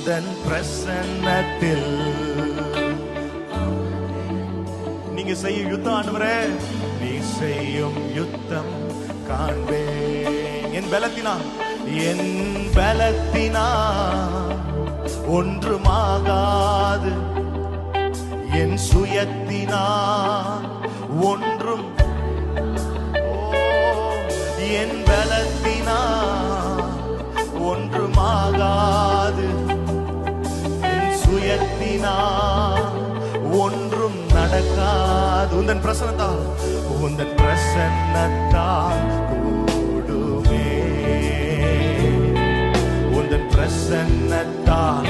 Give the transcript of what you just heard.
உந்தன் பிரசன்னத்தில் நீங்க செய்யும் யுத்தம் ஆண்டவரே, நீ செய்யும் யுத்தம் காண்பேன். என் பலத்தினா ஒன்றுமாகாது, என் சுயத்தினா ஒன்றும், என் பலத்தினா ஒன்றுமாகாது, என் சுயத்தினா ஒன்றும் நடக்காது. உந்தன் பிரசன்னத்தால் கூடுமே, உந்தன் பிரசன்னத்தால்